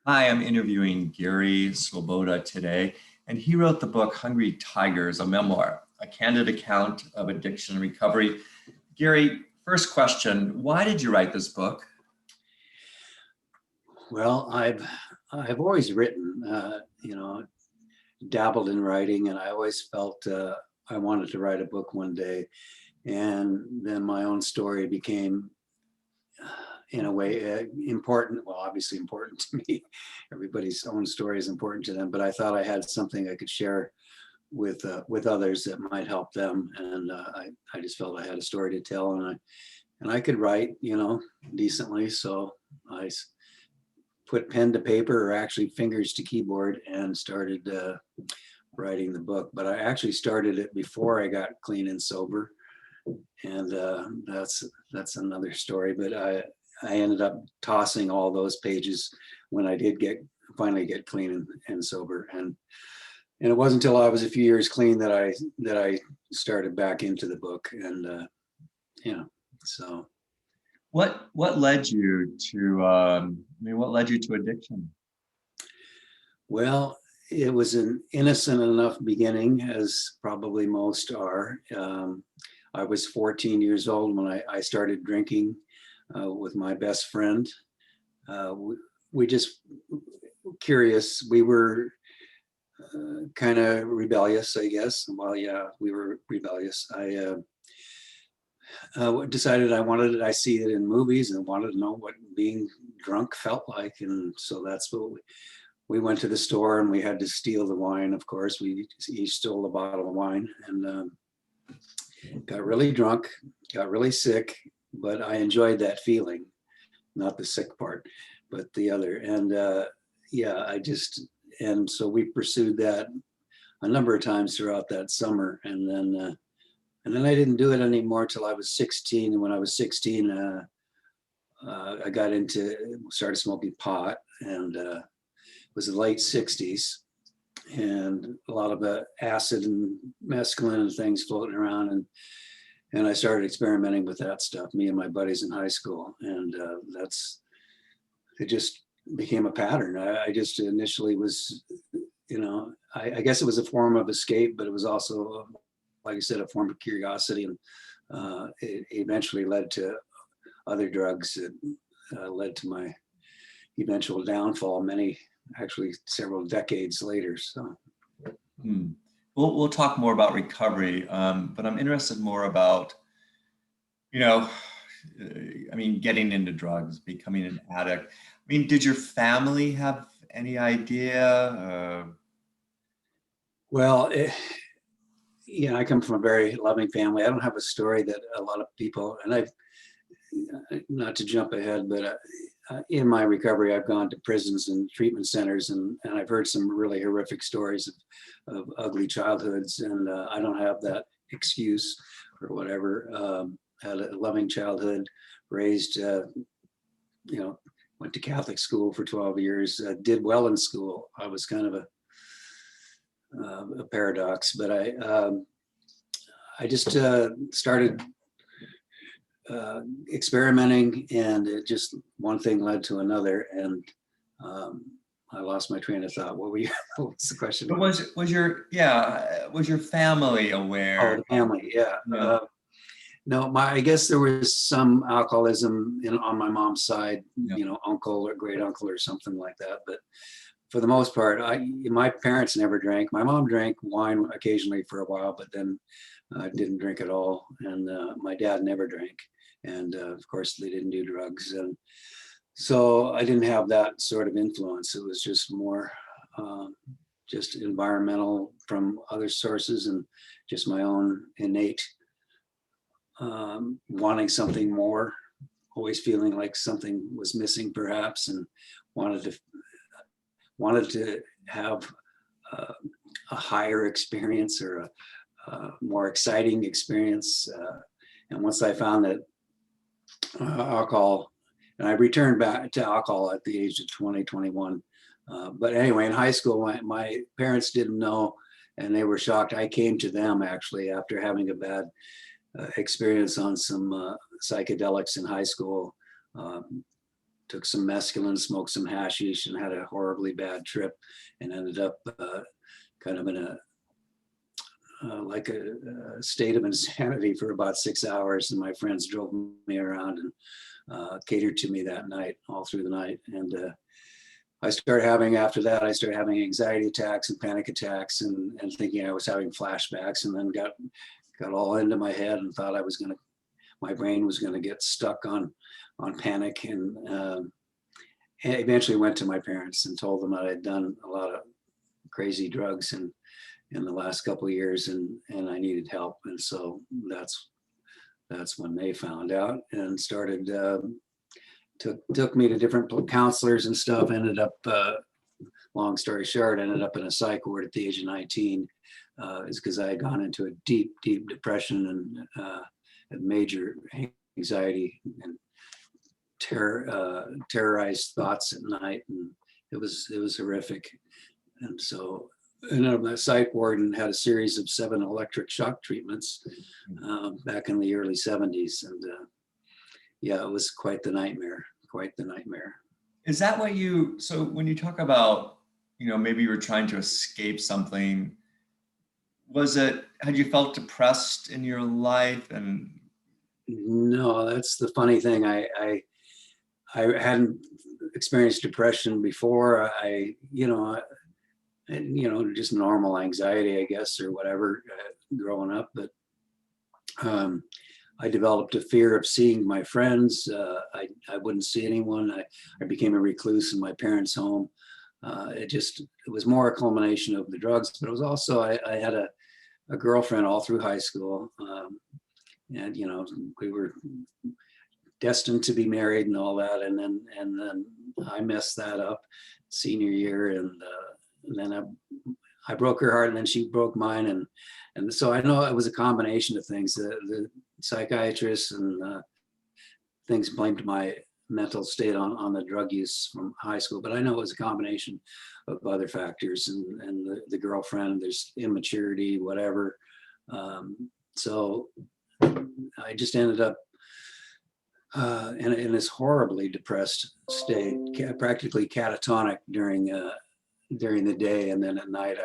Hi, I'm interviewing Gary Swoboda today, and he wrote the book Hungry Tigers, a memoir, a candid account of addiction and recovery. Gary, first question, why did you write this book? Well, I've always written, dabbled in writing, and I always felt I wanted to write a book one day. And then my own story became, in a way, important. Well, obviously important to me. Everybody's own story is important to them, but I thought I had something I could share with others that might help them. And I just felt I had a story to tell, and I could write, decently. So I put pen to paper, or actually fingers to keyboard, and started writing the book. But I actually started it before I got clean and sober, and that's another story. But I ended up tossing all those pages when I did finally get clean and sober, and it wasn't until I was a few years clean that I started back into the book, and so. What led you to what led you to addiction? Well, it was an innocent enough beginning, as probably most are. I was 14 years old when I started drinking with my best friend. We just curious. We were kind of rebellious, I guess. Well, yeah, we were rebellious. I decided I see it in movies and wanted to know what being drunk felt like. And so that's what we went to the store, and we had to steal the wine. Of course, we each stole a bottle of wine, and got really drunk, got really sick, but I enjoyed that feeling, not the sick part, but the other. And yeah, and so we pursued that a number of times throughout that summer. And then I didn't do it anymore till I was 16. And when I was 16, I started smoking pot, and it was the late 60s, and a lot of acid and mescaline and things floating around. And I started experimenting with that stuff, me and my buddies in high school. And it just became a pattern. I just initially was, I guess it was a form of escape, but it was also, like I said, a form of curiosity. And it eventually led to other drugs that led to my eventual downfall, actually several decades later. So. Hmm. We'll talk more about recovery, but I'm interested more about, you know, getting into drugs, becoming an addict. Did your family have any idea? Well, I come from a very loving family. I don't have a story that a lot of people, and I've, not to jump ahead, but in my recovery, I've gone to prisons and treatment centers, and I've heard some really horrific stories of ugly childhoods, and I don't have that excuse or whatever. Had a loving childhood, raised, went to Catholic school for 12 years, did well in school. I was kind of a paradox, but I just started experimenting, and it just one thing led to another, and I lost my train of thought. What was the question? But was your family aware? Oh, the family, yeah. Yeah. No, I guess there was some alcoholism on my mom's side, Yeah. uncle or great uncle or something like that. But for the most part, my parents never drank. My mom drank wine occasionally for a while, but then didn't drink at all. And my dad never drank. And of course, they didn't do drugs. And so I didn't have that sort of influence. It was just more just environmental from other sources, and just my own innate wanting something more, always feeling like something was missing perhaps, and wanted to have a higher experience, or a more exciting experience. And once I found that alcohol, and I returned back to alcohol at the age of 20, 21. But anyway, in high school, my parents didn't know, and they were shocked. I came to them actually after having a bad experience on some psychedelics in high school. took some mescaline, smoked some hashish, and had a horribly bad trip, and ended up kind of in a like a state of insanity for about 6 hours. And my friends drove me around and catered to me that night, all through the night. And after that, I started having anxiety attacks and panic attacks, and thinking I was having flashbacks, and then got all into my head and thought my brain was gonna get stuck on panic, and eventually went to my parents and told them that I'd done a lot of crazy drugs in the last couple of years, and I needed help. And so that's when they found out and started, took me to different counselors and stuff. Ended up, long story short, ended up in a psych ward at the age of 19, is because I had gone into a deep depression, and had major anxiety and terrorized thoughts at night, and it was horrific. And so ended up in a psych ward and had a series of 7 electric shock treatments back in the early 70s. And yeah, it was quite the nightmare. Is that what so when you talk about, maybe you were trying to escape something, had you felt depressed in your life? And no, that's the funny thing. I hadn't experienced depression before. Just normal anxiety, I guess, or whatever, growing up. But I developed a fear of seeing my friends. I wouldn't see anyone. I became a recluse in my parents' home. It was more a culmination of the drugs, but it was also, I had a girlfriend all through high school. And, we were destined to be married and all that. And then I messed that up senior year. And then I broke her heart, and then she broke mine. And so I know it was a combination of things. The psychiatrist and things blamed my mental state on the drug use from high school, but I know it was a combination of other factors, and the girlfriend, there's immaturity, whatever. So I just ended up in this horribly depressed state, practically catatonic during the day, and then at night,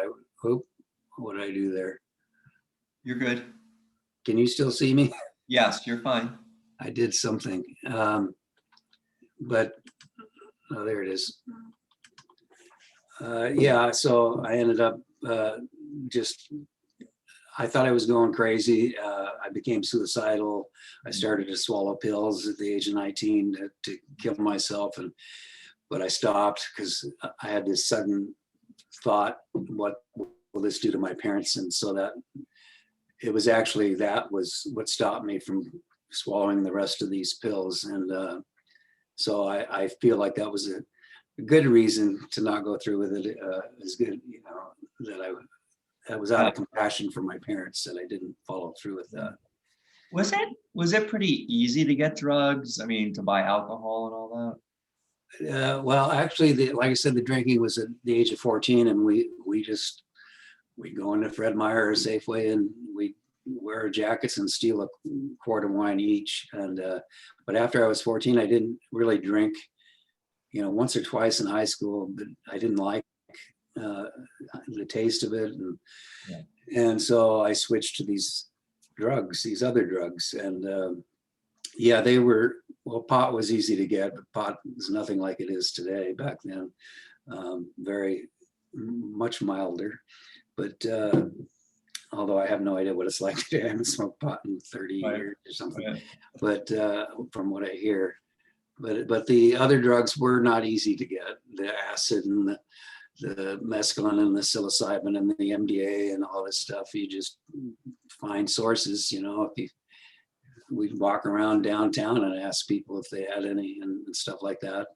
what did I do there? You're good. Can you still see me? Yes, you're fine. I did something, but there it is. Yeah, so I ended up I thought I was going crazy. I became suicidal. I started to swallow pills at the age of 19 to kill myself, but I stopped because I had this sudden thought, what will this do to my parents? And so that was what stopped me from swallowing the rest of these pills. And so I feel like that was a good reason to not go through with it. As good, that was out of compassion for my parents that I didn't follow through with that. Was it pretty easy to get drugs? I mean, to buy alcohol and all that? Well, actually, like I said, the drinking was at the age of 14, and we go into Fred Meyer or Safeway, and we wear our jackets and steal a quart of wine each. And but after I was 14, I didn't really drink, once or twice in high school, but I didn't like the taste of it, and so I switched to these other drugs, and yeah, pot was easy to get, but pot is nothing like it is today. Back then, very much milder, but although I have no idea what it's like today. I haven't smoked pot in 30 years or something, but from what I hear, but the other drugs were not easy to get. The acid and the mescaline and the psilocybin and the MDA and all this stuff, you just find sources. We'd walk around downtown and ask people if they had any and stuff like that.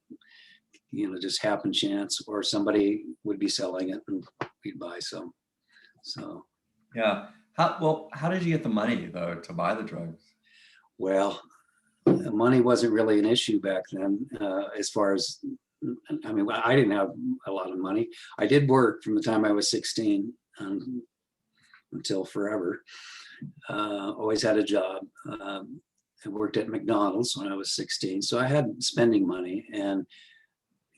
Just happen chance, or somebody would be selling it and we'd buy some. So yeah. How did you get the money though to buy the drugs? Well, money wasn't really an issue back then, as far as, I didn't have a lot of money. I did work from the time I was 16 until forever. Always had a job. I worked at McDonald's when I was 16. So I had spending money, and,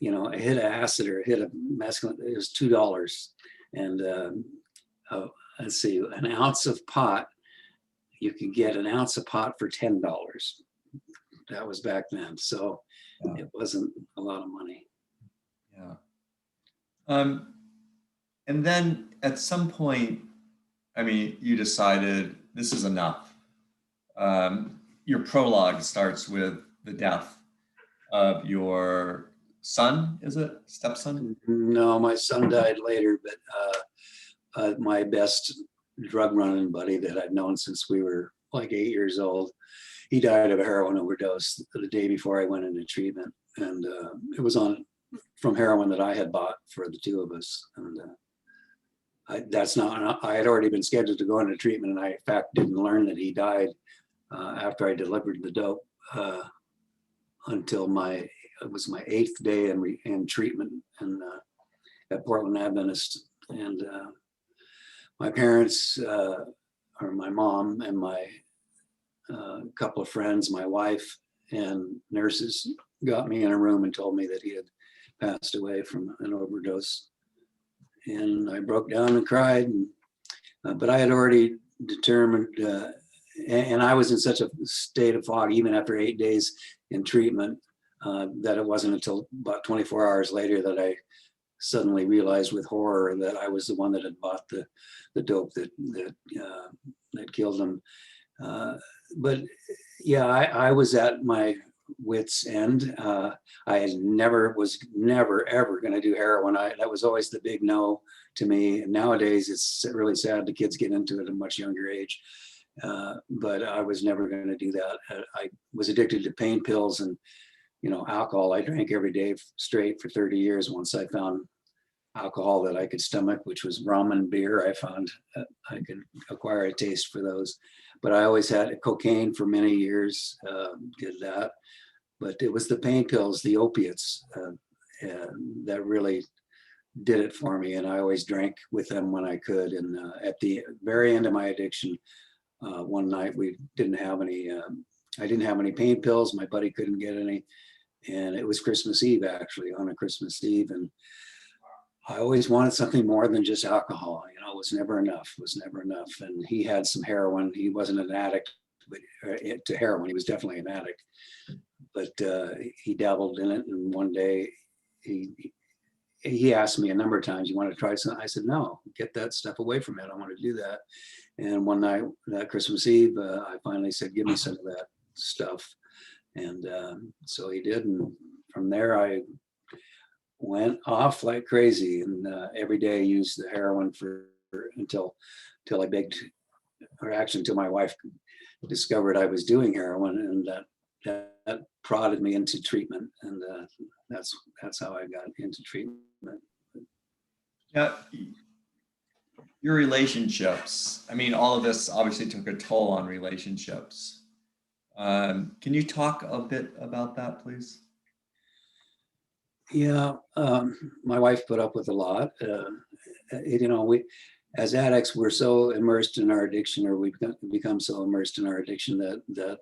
I hit an acid or hit a mescaline. It was $2. And let's see, an ounce of pot, you could get an ounce of pot for $10. That was back then. So Yeah. it wasn't a lot of money. Yeah. And then at some point, I mean, you decided this is enough. Your prologue starts with the death of your son, is it? Stepson? No, my son died later, but my best drug running buddy that I've known since we were like 8 years old, he died of a heroin overdose the day before I went into treatment. And it was from heroin that I had bought for the two of us. And I had already been scheduled to go into treatment, and I in fact didn't learn that he died after I delivered the dope until it was my 8th day in treatment and at Portland Adventist. And my parents, or my mom and my couple of friends, my wife and nurses, got me in a room and told me that he had passed away from an overdose. And I broke down and cried. But I had already determined, and I was in such a state of fog, even after 8 days in treatment, that it wasn't until about 24 hours later that I suddenly realized with horror that I was the one that had bought the dope that killed him. But yeah, I was at my wit's end. I was never ever going to do heroin. That was always the big no to me. And nowadays it's really sad the kids get into it at a much younger age. But I was never going to do that. I was addicted to pain pills and alcohol. I drank every day straight for 30 years. Once I found alcohol that I could stomach, which was rum and beer, I found I could acquire a taste for those. But I always had cocaine for many years, did that. But it was the pain pills, the opiates, that really did it for me. And I always drank with them when I could. And at the very end of my addiction, one night we didn't have any, I didn't have any pain pills. My buddy couldn't get any. And it was Christmas Eve, actually, on a Christmas Eve. And I always wanted something more than just alcohol. It was never enough. And he had some heroin. He wasn't an addict, but to heroin, he was definitely an addict. But he dabbled in it. And one day he asked me a number of times, "You want to try something?" I said, "No, get that stuff away from me. I don't want to do that." And one night, that Christmas Eve, I finally said, "Give me some of that stuff." And so he did. And from there, I went off like crazy, and every day I used the heroin until I begged, or actually until my wife discovered I was doing heroin, and that prodded me into treatment. And that's how I got into treatment. Yeah. Your relationships, I mean, all of this obviously took a toll on relationships. Can you talk a bit about that, please? Yeah, my wife put up with a lot. We, as addicts, we're so immersed in our addiction, or we've become so immersed in our addiction that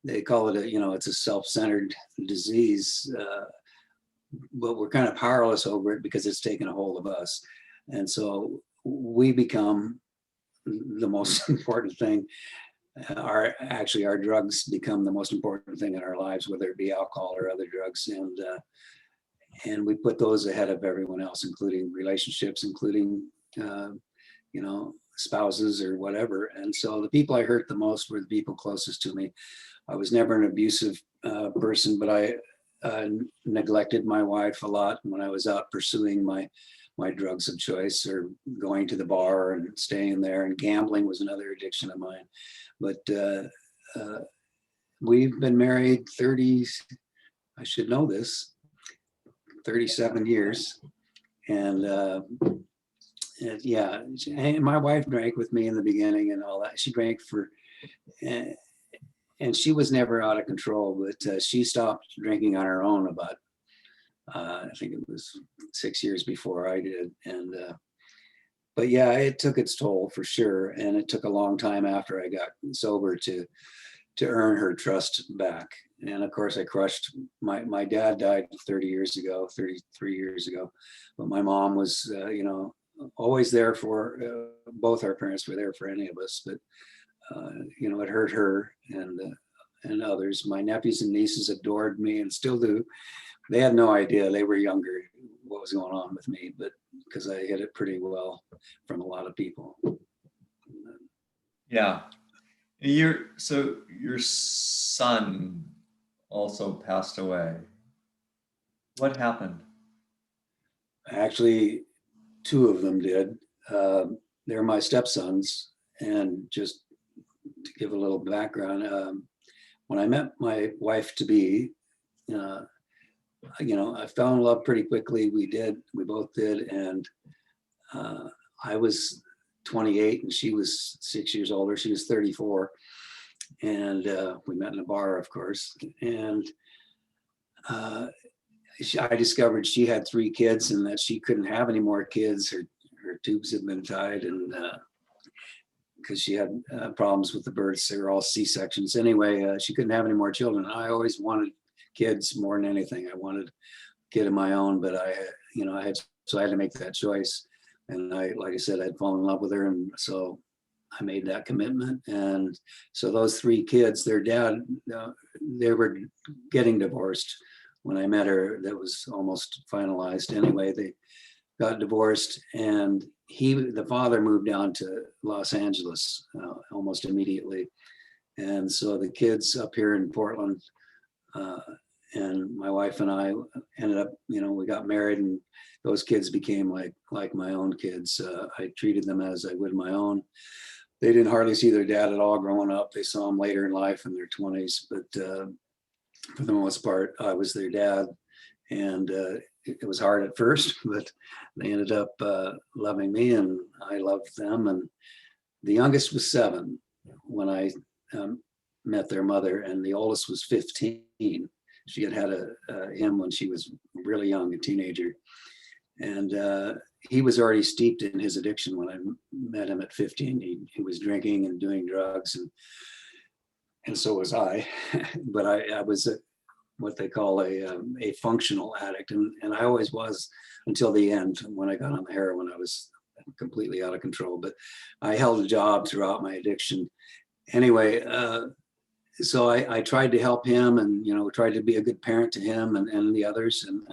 they call it it's a self-centered disease, but we're kind of powerless over it because it's taken a hold of us. And so we become the most important thing. Our drugs become the most important thing in our lives, whether it be alcohol or other drugs. And we put those ahead of everyone else, including relationships, including, spouses or whatever. And so the people I hurt the most were the people closest to me. I was never an abusive person, but I neglected my wife a lot when I was out pursuing my drugs of choice, or going to the bar and staying there. And gambling was another addiction of mine. But we've been married 37 years. And yeah, and my wife drank with me in the beginning and all that. She drank and she was never out of control, but she stopped drinking on her own about, I think it was 6 years before I did. And but yeah, it took its toll for sure. And it took a long time after I got sober to to earn her trust back. And of course, I crushed my dad died 33 years ago, but my mom was, always there for both our parents were there for any of us. But it hurt her and others. My nephews and nieces adored me and still do. They had no idea, they were younger, what was going on with me, but because I hid it pretty well from a lot of people. Yeah. So your son also passed away. What happened? Actually, two of them did. They're my stepsons. And just to give a little background, when I met my wife to be, I fell in love pretty quickly. We both did. And I was 28 and she was 6 years older. She was 34. And we met in a bar, of course. And I discovered she had 3 kids and that she couldn't have any more kids. Her tubes had been tied, and because she had problems with the births, they were all C-sections. Anyway, she couldn't have any more children. I always wanted kids more than anything. I wanted a kid of my own, but I had to make that choice. And like I said, I'd fallen in love with her, and so I made that commitment. And so those 3 kids, their dad, they were getting divorced when I met her. That was almost finalized. Anyway, they got divorced, and the father moved down to Los Angeles almost immediately. And so the kids up here in Portland, and my wife and I ended up, we got married, and those kids became like my own kids. I treated them as I would my own. They didn't hardly see their dad at all growing up. They saw him later in life in their 20s, but for the most part, I was their dad. And it was hard at first, but they ended up loving me, and I loved them. And the youngest was 7 when I met their mother, and the oldest was 15. She had him when she was really young, a teenager. And he was already steeped in his addiction when I met him at 15. He was drinking and doing drugs, and so was I. But I was what they call a functional addict, and I always was until the end. When I got on the heroin, I was completely out of control. But I held a job throughout my addiction. Anyway, so I tried to help him, and tried to be a good parent to him and the others, and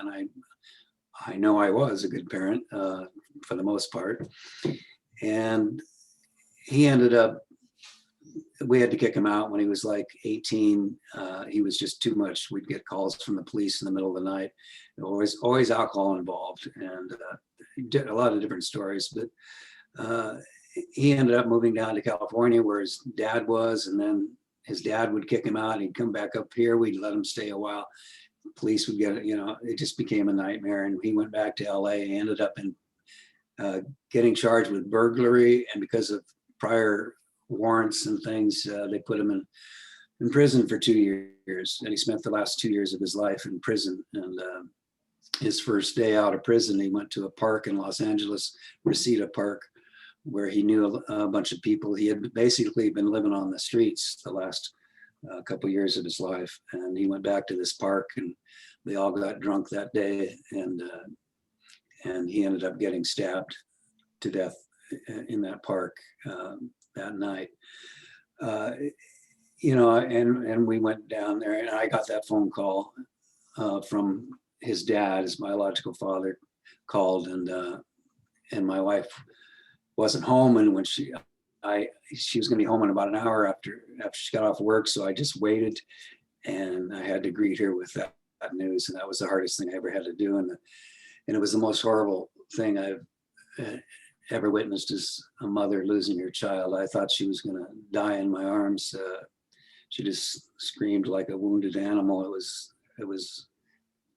I know I was a good parent for the most part. And he ended up, we had to kick him out when he was like 18. He was just too much. We'd get calls from the police in the middle of the night. Always alcohol involved, and a lot of different stories. But he ended up moving down to California where his dad was, and then his dad would kick him out, and he'd come back up here. We'd let him stay a while. Police would get it. It just became a nightmare. And he went back to LA and ended up in getting charged with burglary, and because of prior warrants and things, they put him in prison for 2 years, and he spent the last 2 years of his life in prison. And his first day out of prison, he went to a park in Los Angeles, Reseda Park, where he knew a bunch of people. He had basically been living on the streets the last couple of years of his life, and he went back to this park, and they all got drunk that day, and he ended up getting stabbed to death in that park that night. And we went down there, and I got that phone call from his dad. His biological father called, and my wife wasn't home, and when she was going to be home in about an hour after she got off work. So I just waited, and I had to greet her with that news, and that was the hardest thing I ever had to do, and it was the most horrible thing I've ever witnessed, as a mother losing her child. I thought she was going to die in my arms. She just screamed like a wounded animal. It was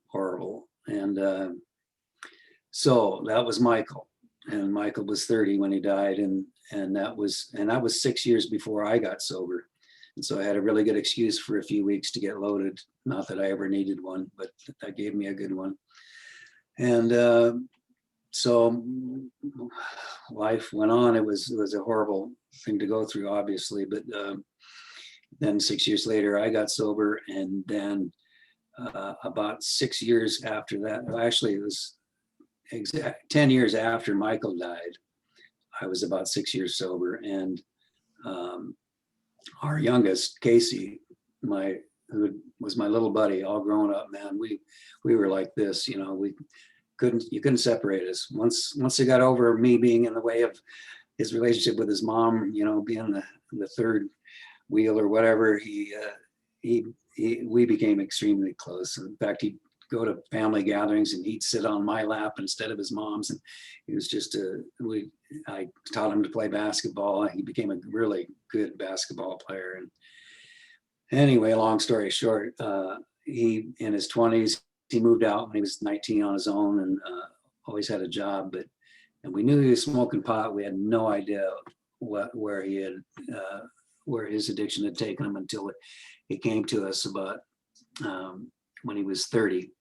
horrible. And so that was Michael, and Michael was 30 when he died, and that was 6 years before I got sober. And so I had a really good excuse for a few weeks to get loaded. Not that I ever needed one, but that gave me a good one. And so life went on. It was a horrible thing to go through, obviously, but Then 6 years later, I got sober. And then about 6 years after that, actually, it was 10 years after Michael died, I was about 6 years sober. And our youngest, Casey, who was my little buddy, all grown up, man, we were like this, you know, you couldn't separate us. Once he got over me being in the way of his relationship with his mom, you know, being the third wheel or whatever, we became extremely close. In fact, he'd go to family gatherings and he'd sit on my lap instead of his mom's. And he was just I taught him to play basketball. He became a really good basketball player. And anyway, long story short, he in his 20s, he moved out when he was 19 on his own, and always had a job. And we knew he was smoking pot. We had no idea where his addiction had taken him until it came to us about when he was 30.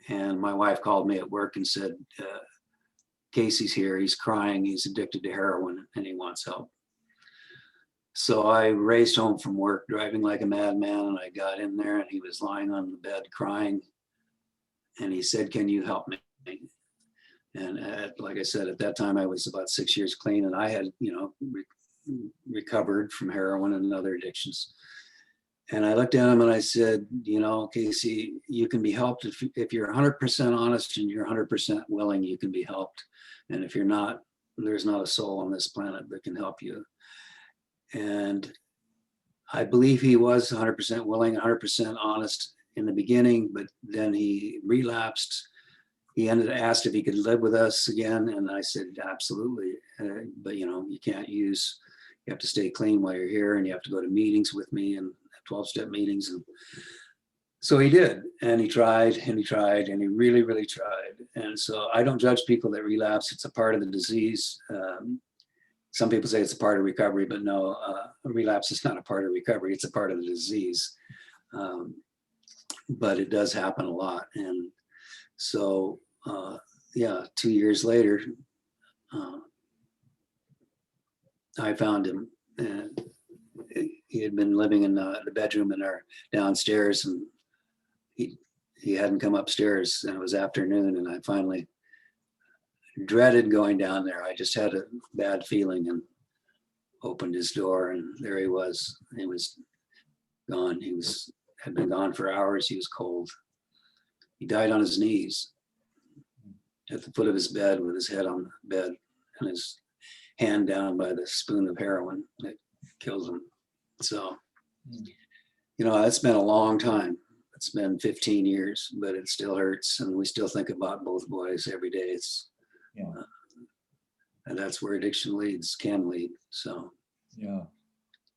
And my wife called me at work and said, Casey's here, he's crying, he's addicted to heroin and he wants help. So I raced home from work driving like a madman, and I got in there and he was lying on the bed crying. And he said, can you help me? And like I said, at that time I was about 6 years clean, and I had, you know, recovered from heroin and other addictions. And I looked at him and I said, you know, Casey, you can be helped if you're 100% honest and you're 100% willing, you can be helped. And if you're not, there's not a soul on this planet that can help you. And I believe he was 100% willing, 100% honest in the beginning, but then he relapsed. He asked if he could live with us again. And I said, absolutely. But, you know, you have to stay clean while you're here, and you have to go to meetings with me and 12-step meetings. And so he did, and he tried and he tried, and he really, really tried. And so I don't judge people that relapse. It's a part of the disease. Some people say it's a part of recovery, but no, relapse is not a part of recovery. It's a part of the disease. But it does happen a lot. And so, 2 years later, I found him. And he had been living in the bedroom in our downstairs, and he hadn't come upstairs, and it was afternoon, and I finally dreaded going down there. I just had a bad feeling, and opened his door, and there he was. He was gone. Had been gone for hours. He was cold. He died on his knees at the foot of his bed with his head on the bed and his hand down by the spoon of heroin that killed him. So, you know, it's been a long time. It's been 15 years, but it still hurts. And we still think about both boys every day. And that's where addiction can lead. So, yeah,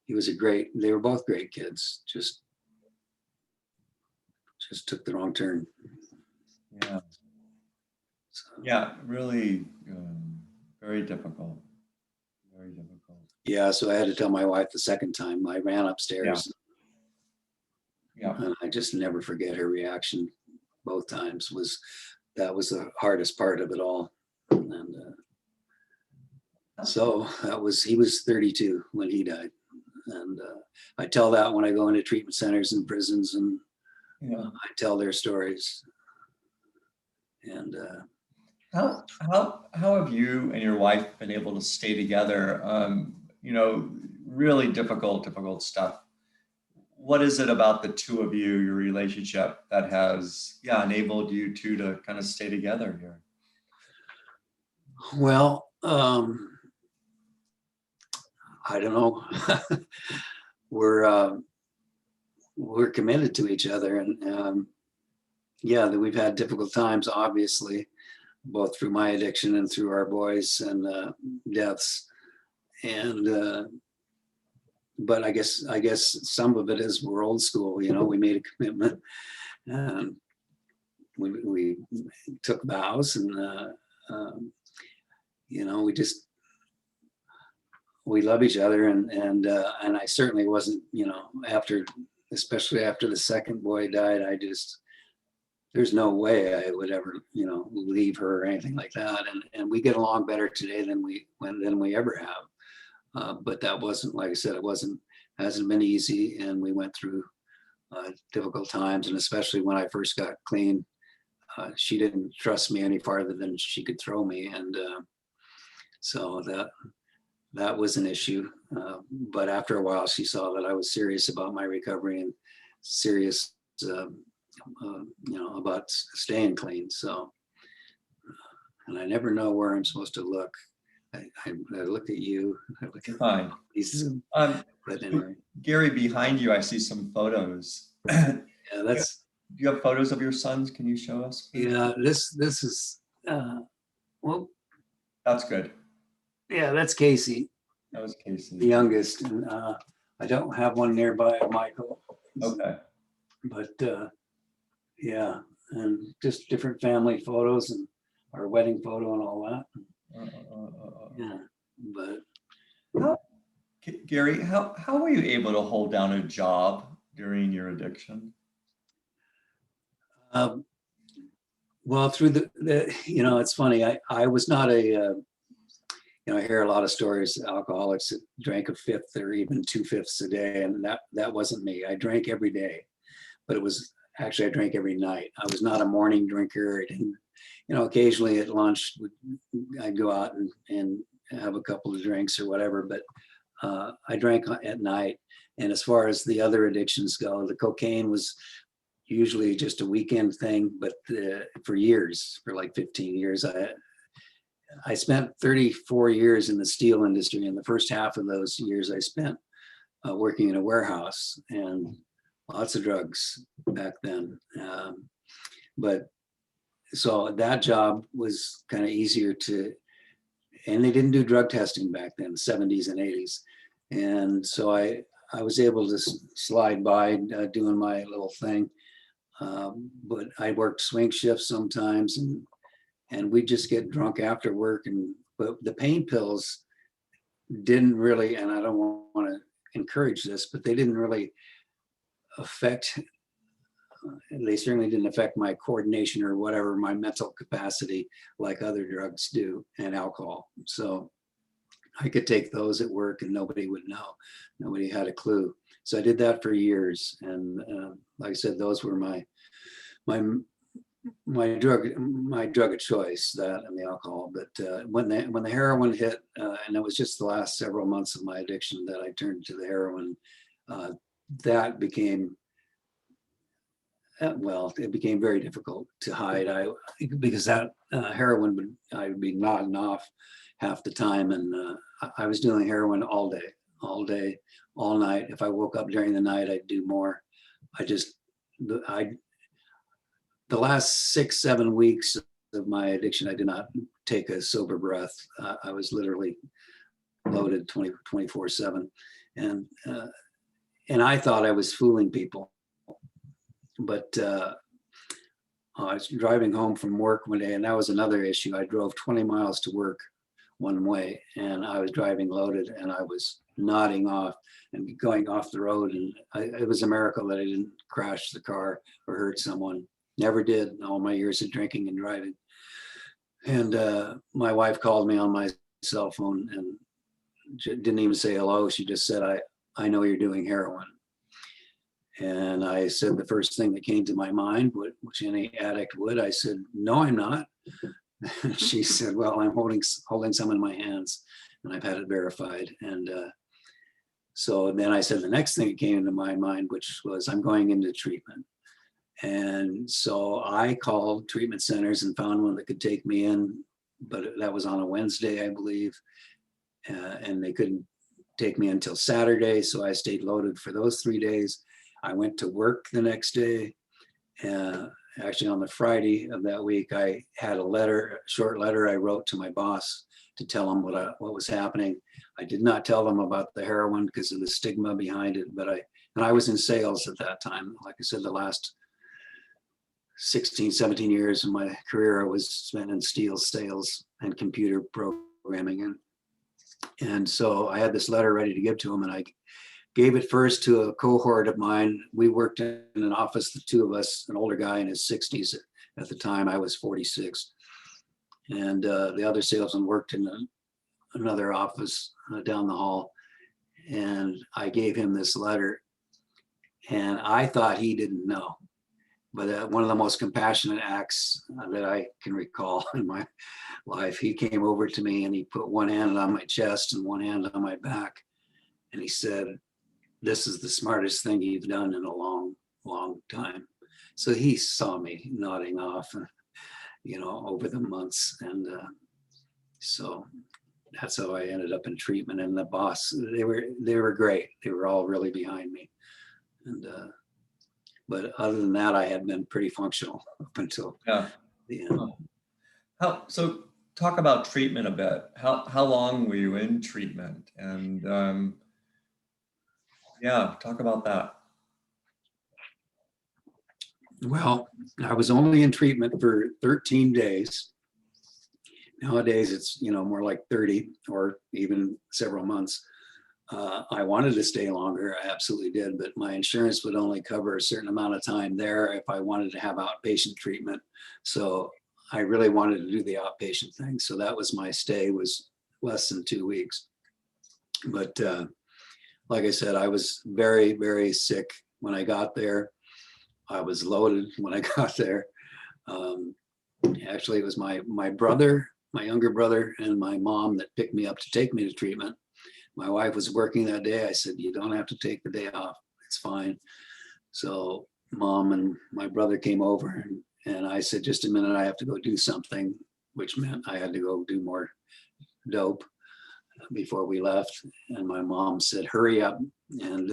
they were both great kids. Just took the wrong turn. Yeah. So, yeah, really very difficult. Very difficult. Yeah, so I had to tell my wife the second time. I ran upstairs. Yeah. And I just never forget her reaction both times. That was the hardest part of it all. And so he was 32 when he died. And I tell that when I go into treatment centers and prisons, and I tell their stories. And how have you and your wife been able to stay together? You know, really difficult stuff. What is it about the two of you, your relationship, that has enabled you two to kind of stay together here? Well, I don't know. We're committed to each other, and we've had difficult times, obviously, both through my addiction and through our boys and deaths. And but I guess some of it is we're old school. You know, we made a commitment, and we took vows, and you know, we love each other, and I certainly wasn't, you know, especially after the second boy died, there's no way I would ever, you know, leave her or anything like that. And we get along better today than we ever have. But that wasn't, like I said, it hasn't been easy, and we went through difficult times, and especially when I first got clean, she didn't trust me any farther than she could throw me, and so that was an issue. But after a while, she saw that I was serious about my recovery and serious, about staying clean. So, and I never know where I'm supposed to look. I look at you. I look at Fine. these. But anyway, Gary, behind you, I see some photos. yeah, that's. Do you have photos of your sons? Can you show us? Yeah, this is. Well, That's good. yeah, that's Casey. That was Casey. The youngest, and I don't have one nearby of Michael. Okay. But yeah, and just different family photos and our wedding photo and all that. Yeah, but Gary, how were you able to hold down a job during your addiction? well, through the it's funny. I was not a I hear a lot of stories of alcoholics that drank a fifth or even 2/5 a day, and that wasn't me. I drank every day, but it was actually I drank every night. I was not a morning drinker. I didn't, occasionally at lunch I'd go out and have a couple of drinks or whatever, but I drank at night. And as far as the other addictions go, the cocaine was usually just a weekend thing, but for years, for like 15 years, I spent 34 years in the steel industry, and the first half of those years I spent working in a warehouse, and lots of drugs back then. But so that job was kind of easier and they didn't do drug testing back then, 70s and 80s. And so I was able to slide by doing my little thing. But I worked swing shifts sometimes, and we'd just get drunk after work. But the pain pills didn't really, and I don't want to encourage this, but they didn't really affect, they certainly didn't affect my coordination or whatever, my mental capacity like other drugs do, and alcohol. So I could take those at work and nobody would know. Nobody had a clue. So I did that for years. And like I said, those were my drug of choice, that and the alcohol. But when the heroin hit, and it was just the last several months of my addiction that I turned to the heroin, that became, it became very difficult to hide. Because that heroin I would be nodding off half the time, and I was doing heroin all day, all night. If I woke up during the night, I'd do more. The last 6-7 weeks of my addiction, I did not take a sober breath. I was literally loaded 24/7, and I thought I was fooling people. But I was driving home from work one day, and that was another issue. I drove 20 miles to work one way, and I was driving loaded, and I was nodding off and going off the road. And it was a miracle that I didn't crash the car or hurt someone. Never did in all my years of drinking and driving. And my wife called me on my cell phone and didn't even say hello. She just said, I know you're doing heroin. And I said the first thing that came to my mind, which any addict would. I said, no, I'm not. She said, well, I'm holding some in my hands, and I've had it verified. And so then I said the next thing that came into my mind, which was, I'm going into treatment. And so I called treatment centers and found one that could take me in, but that was on a Wednesday, I believe. And they couldn't take me until Saturday. So I stayed loaded for those 3 days. I went to work the next day. Actually, on the Friday of that week, I had a short letter I wrote to my boss to tell him what was happening. I did not tell them about the heroin because of the stigma behind it. But I was in sales at that time. Like I said, the last 16, 17 years of my career, I was spent in steel sales and computer programming. And so I had this letter ready to give to him, and I gave it first to a cohort of mine. We worked in an office, the two of us, an older guy in his 60s at the time. I was 46. And the other salesman worked in another office down the hall. and I gave him this letter, and I thought he didn't know. But one of the most compassionate acts that I can recall in my life, he came over to me and he put one hand on my chest and one hand on my back. And he said, "This is the smartest thing you've done in a long, long time." So he saw me nodding off, over the months. And so that's how I ended up in treatment. And the boss, they were great. They were all really behind me. And but other than that, I had been pretty functional up until Yeah. the end. So talk about treatment a bit. How long were you in treatment? And yeah, talk about that. Well, I was only in treatment for 13 days. Nowadays, it's more like 30 or even several months. I wanted to stay longer. I absolutely did, but my insurance would only cover a certain amount of time there if I wanted to have outpatient treatment. So I really wanted to do the outpatient thing. So that was my stay, was less than 2 weeks. But like I said, I was very, very sick when I got there. I was loaded when I got there. Actually, it was my brother, my younger brother, and my mom that picked me up to take me to treatment. My wife was working that day. I said, "You don't have to take the day off. It's fine." So mom and my brother came over, and I said, "Just a minute, I have to go do something," which meant I had to go do more dope before we left. And my mom said, "Hurry up." And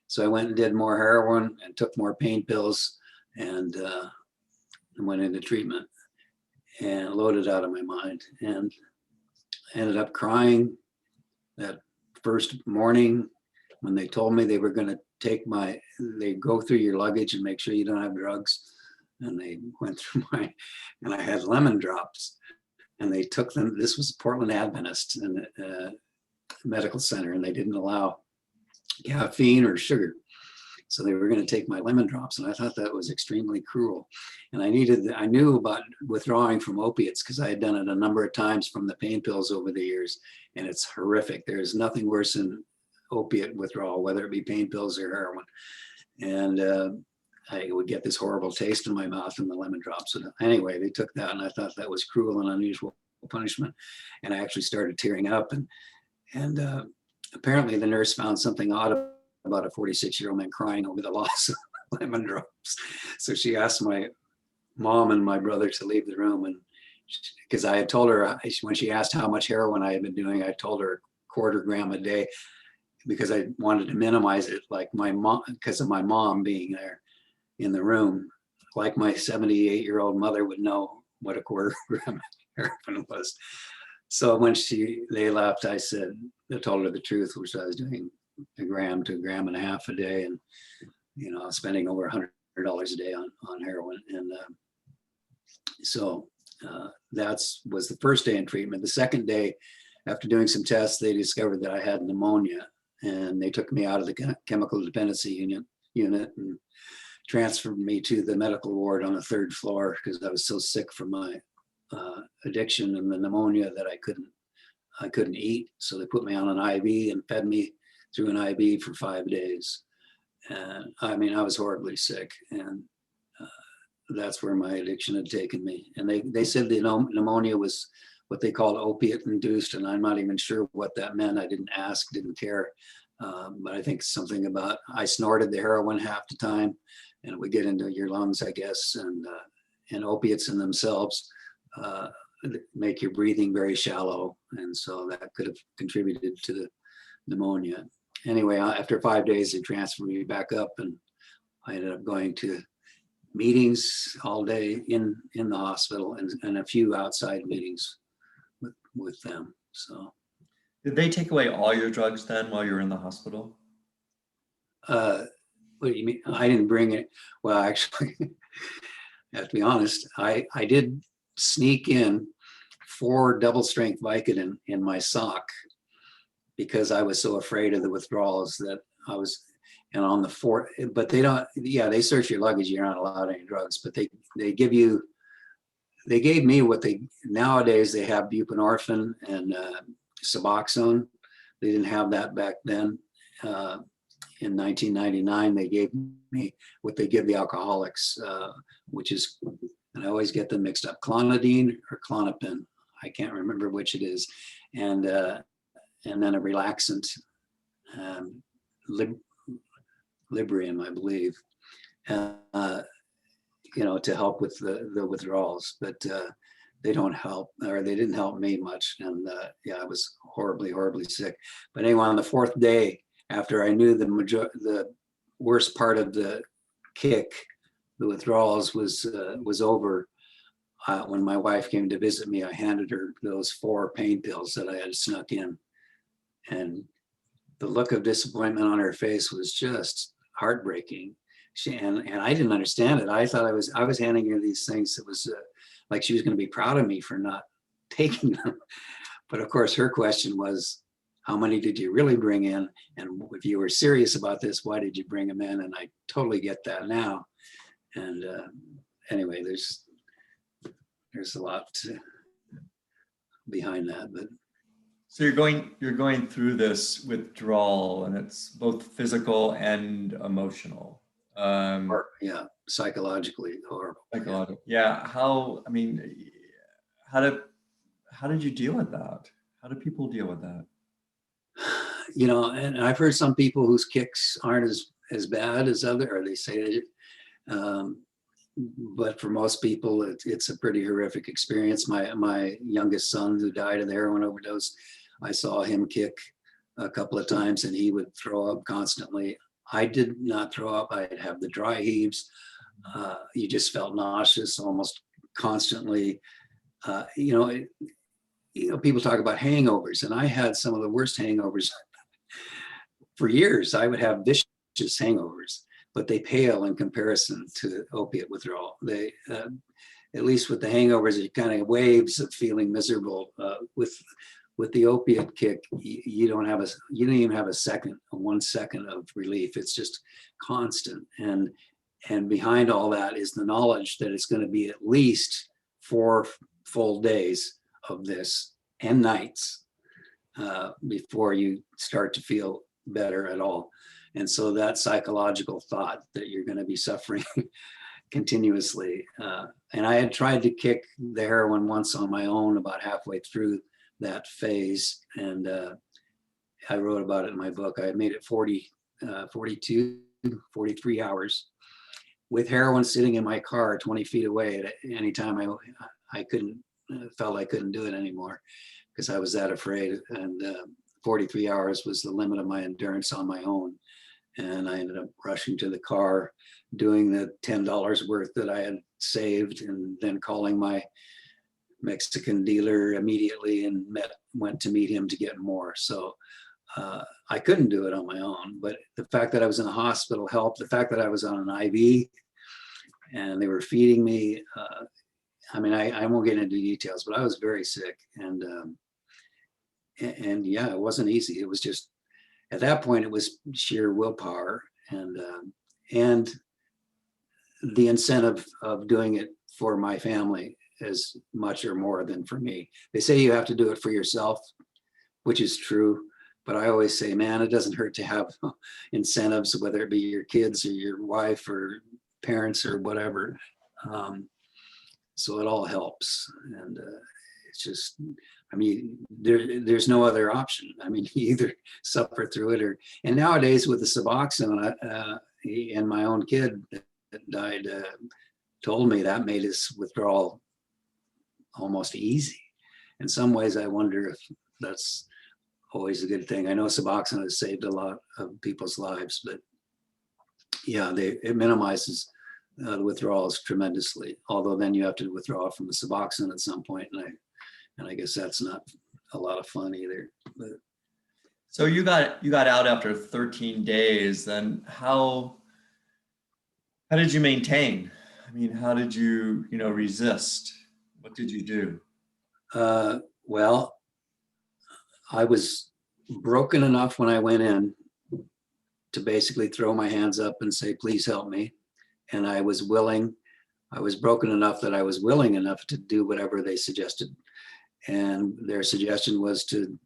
so I went and did more heroin and took more pain pills, and went into treatment and loaded out of my mind, and ended up crying that first morning when they told me they were going to they go through your luggage and make sure you don't have drugs. And they went through and I had lemon drops, and they took them. This was Portland Adventist and medical center, and they didn't allow caffeine or sugar. So they were going to take my lemon drops, and I thought that was extremely cruel. And I knew about withdrawing from opiates because I had done it a number of times from the pain pills over the years, and it's horrific. There's nothing worse than opiate withdrawal, whether it be pain pills or heroin. And I would get this horrible taste in my mouth from the lemon drops. So anyway, they took that, and I thought that was cruel and unusual punishment. And I actually started tearing up, and apparently the nurse found something odd about a 46-year-old man crying over the loss of lemon drops. So she asked my mom and my brother to leave the room, and because I had told her, when she asked how much heroin I had been doing, I told her 1/4 gram a day, because I wanted to minimize it, like my mom, because of my mom being there in the room, like my 78-year-old mother would know what a 1/4 gram of heroin was. So when they left, I told her the truth, which I was doing 1 gram to 1.5 grams a day, and spending over $100 a day on heroin. And so that was the first day in treatment. The second day, after doing some tests, they discovered that I had pneumonia, and they took me out of the chemical dependency unit and transferred me to the medical ward on the 3rd floor because I was so sick from my addiction and the pneumonia that I couldn't eat. So they put me on an IV and fed me through an IV for 5 days. And I mean, I was horribly sick, and that's where my addiction had taken me. And they said the pneumonia was what they called opiate induced, and I'm not even sure what that meant. I didn't ask, didn't care. But I think something about, I snorted the heroin half the time, and it would get into your lungs, I guess. And opiates in themselves make your breathing very shallow. And so that could have contributed to the pneumonia. Anyway, after 5 days, they transferred me back up, and I ended up going to meetings all day in the hospital, and a few outside meetings with them. So. Did they take away all your drugs then while you were in the hospital? What do you mean? I didn't bring it. Well, actually, I have to be honest, I did sneak in 4 double-strength Vicodin in my sock because I was so afraid of the withdrawals that I was, and on the 4th, but they don't, yeah, they search your luggage, you're not allowed any drugs, but they gave me what nowadays they have buprenorphine and Suboxone, They didn't have that back then. In 1999, they gave me what they give the alcoholics, which is, and I always get them mixed up, clonidine or Klonopin. I can't remember which it is. And then a relaxant, Librium, I believe, to help with the withdrawals. But they don't help, or they didn't help me much. And yeah, I was horribly sick. But anyway, on the fourth day, after I knew the worst part of the kick, the withdrawals was over, when my wife came to visit me, I handed her those 4 pain pills that I had snuck in. And the look of disappointment on her face was just heartbreaking. And I didn't understand it. I thought I was handing her these things that was like she was going to be proud of me for not taking them. But of course, her question was, how many did you really bring in? And if you were serious about this, why did you bring them in? And I totally get that now. And anyway, there's a lot behind that. But so you're going through this withdrawal, and it's both physical and emotional. Yeah, psychologically horrible. Psychological. Yeah. How did you deal with that? How do people deal with that? And I've heard some people whose kicks aren't as bad as other, or they say it. But for most people, it's a pretty horrific experience. My youngest son, who died of the heroin overdose, I saw him kick a couple of times, and he would throw up constantly. I did not throw up. I'd have the dry heaves. You just felt nauseous almost constantly. People talk about hangovers, and I had some of the worst hangovers for years. I would have vicious hangovers, but they pale in comparison to opiate withdrawal. They, at least with the hangovers, it kind of waves of feeling miserable. With the opiate kick, you don't even have a 1 second of relief. It's just constant. And behind all that is the knowledge that it's going to be at least 4 full days of this and nights before you start to feel better at all. And so that psychological thought that you're going to be suffering continuously. And I had tried to kick the heroin once on my own about halfway through that phase. And I wrote about it in my book. I made it 42, 43 hours with heroin sitting in my car 20 feet away at any time I felt I couldn't do it anymore because I was that afraid. And 43 hours was the limit of my endurance on my own. And I ended up rushing to the car, doing the $10 worth that I had saved, and then calling my Mexican dealer immediately and went to meet him to get more. So I couldn't do it on my own, but the fact that I was in a hospital helped. The fact that I was on an IV and they were feeding me, I won't get into details, but I was very sick, and yeah, it wasn't easy. It was just, at that point, it was sheer willpower and the incentive of doing it for my family as much or more than for me. They say you have to do it for yourself, which is true. But I always say, man, it doesn't hurt to have incentives, whether it be your kids or your wife or parents or whatever. So it all helps. And it's just, there's no other option. You either suffer through it and nowadays with the Suboxone, and my own kid that died told me that made his withdrawal almost easy. In some ways, I wonder if that's always a good thing. I know Suboxone has saved a lot of people's lives, but yeah, it minimizes the withdrawals tremendously. Although then you have to withdraw from the Suboxone at some point, and I guess that's not a lot of fun either. But so you got out after 13 days. Then how did you maintain? How did you resist? What did you do? Well, I was broken enough when I went in to basically throw my hands up and say, please help me. And I was broken enough that I was willing enough to do whatever they suggested. And their suggestion was to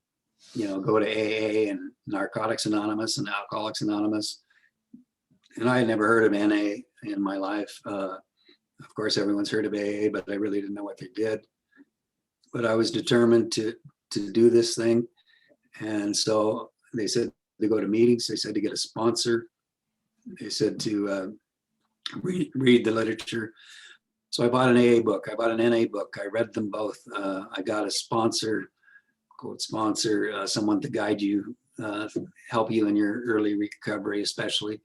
go to AA and Narcotics Anonymous and Alcoholics Anonymous. And I had never heard of NA in my life. Of course, everyone's heard of AA, but I really didn't know what they did. But I was determined to do this thing. And so they said to go to meetings. They said to get a sponsor. They said to read the literature. So I bought an AA book. I bought an NA book. I read them both. I got a sponsor, quote sponsor, someone to guide you, help you in your early recovery, especially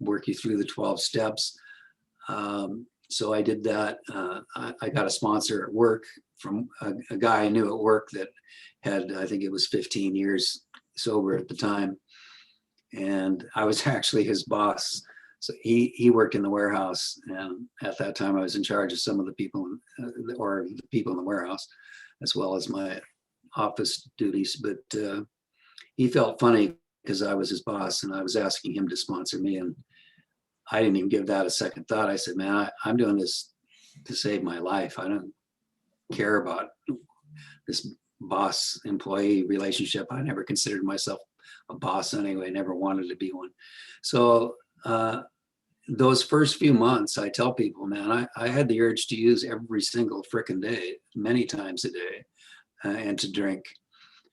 work you through the 12 steps. So I did that. I got a sponsor at work from a guy I knew at work that had, I think it was 15 years sober at the time. And I was actually his boss. So he worked in the warehouse. And at that time I was in charge of some of the people or the people in the warehouse, as well as my office duties. But he felt funny because I was his boss and I was asking him to sponsor me. And I didn't even give that a second thought. I said, man, I'm doing this to save my life. I don't care about this boss employee relationship. I never considered myself a boss anyway, never wanted to be one. So those first few months, I tell people, man, I had the urge to use every single frickin' day, many times a day, and to drink.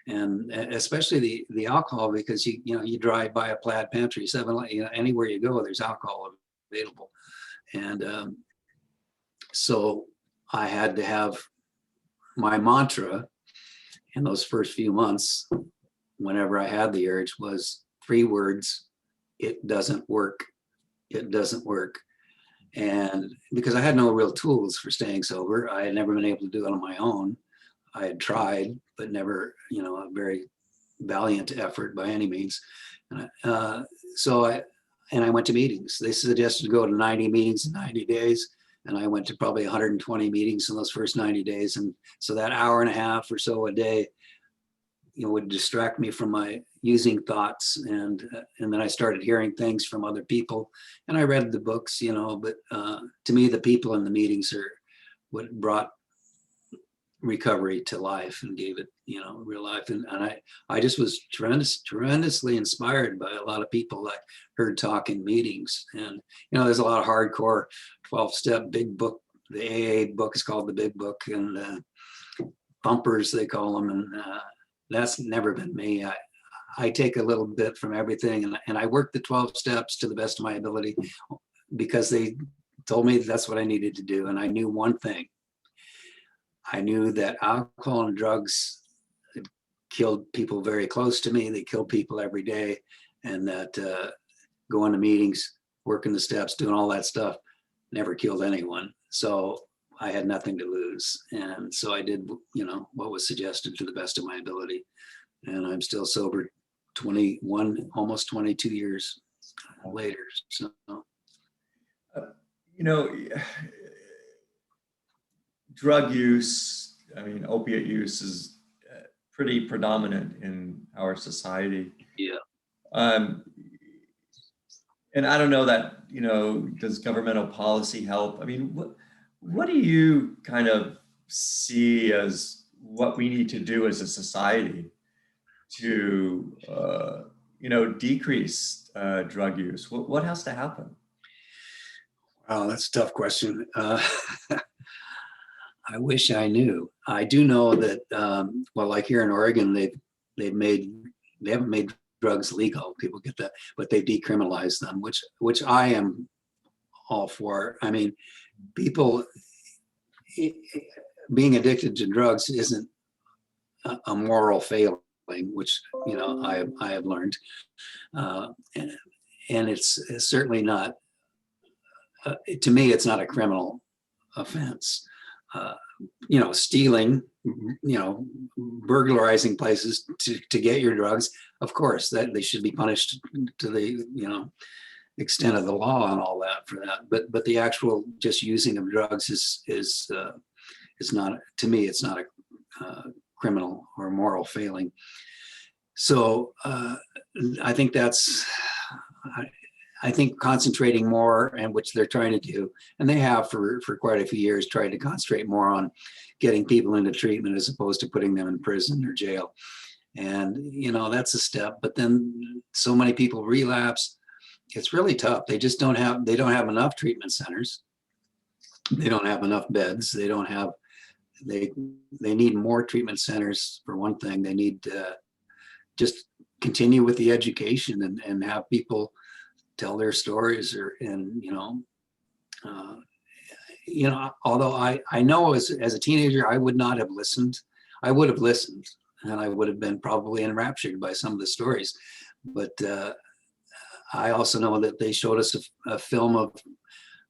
And especially the alcohol, because you drive by a plaid pantry, anywhere you go, there's alcohol available. And so I had to have my mantra in those first few months, whenever I had the urge, was 3 words: it doesn't work. It doesn't work. And because I had no real tools for staying sober, I had never been able to do it on my own. I had tried, but never, a very valiant effort by any means. So I went to meetings. They suggested to go to 90 meetings in 90 days. And I went to probably 120 meetings in those first 90 days. And so that hour and a half or so a day, would distract me from my using thoughts. And then I started hearing things from other people, and I read the books, but to me, the people in the meetings are what brought recovery to life and gave it, real life. And I just was tremendously inspired by a lot of people I heard talk in meetings. And, there's a lot of hardcore 12-step big book. The AA book is called the Big Book, and bumpers, they call them. And that's never been me. I take a little bit from everything, and I work the 12 steps to the best of my ability because they told me that's what I needed to do. And I knew one thing. I knew that alcohol and drugs killed people very close to me. They killed people every day. And that going to meetings, working the steps, doing all that stuff never killed anyone. So I had nothing to lose. And so I did, what was suggested to the best of my ability. And I'm still sober 21, almost 22 years later. So, drug use, opiate use is pretty predominant in our society. Yeah. And I don't know that, does governmental policy help? What do you kind of see as what we need to do as a society to, decrease drug use? What has to happen? Wow, that's a tough question. I wish I knew. I do know that, like here in Oregon, they haven't made drugs legal. People get that, but they've decriminalized them, which I am all for. People being addicted to drugs isn't a moral failing, which I have learned, and it's certainly not. To me, it's not a criminal offense. Stealing, burglarizing places to get your drugs, of course, that they should be punished to the, extent of the law and all that for that. But the actual just using of drugs is not, to me, it's not a criminal or moral failing. So I think I think concentrating more, and which they're trying to do, and they have for quite a few years, tried to concentrate more on getting people into treatment as opposed to putting them in prison or jail. And, that's a step, but then so many people relapse. It's really tough. They don't have enough treatment centers. They don't have enough beds. They need more treatment centers for one thing. They need to just continue with the education and have people tell their stories uh, although I know as a teenager, I would not have listened. I would have listened and I would have been probably enraptured by some of the stories. But I also know that they showed us a film of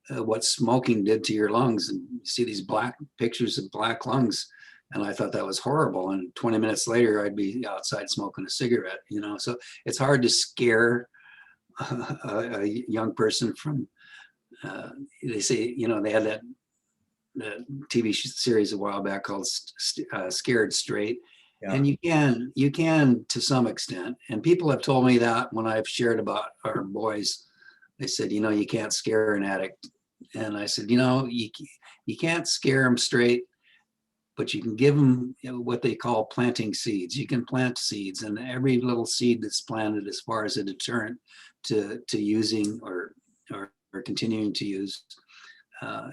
what smoking did to your lungs, and you see these black pictures of black lungs. And I thought that was horrible. And 20 minutes later, I'd be outside smoking a cigarette, so it's hard to scare a young person from, they say, they had that TV series a while back called Scared Straight. Yeah. And you can to some extent. And people have told me that when I've shared about our boys, they said, you can't scare an addict. And I said, you can't scare them straight, but you can give them what they call planting seeds. You can plant seeds, and every little seed that's planted as far as a deterrent to using or continuing to use,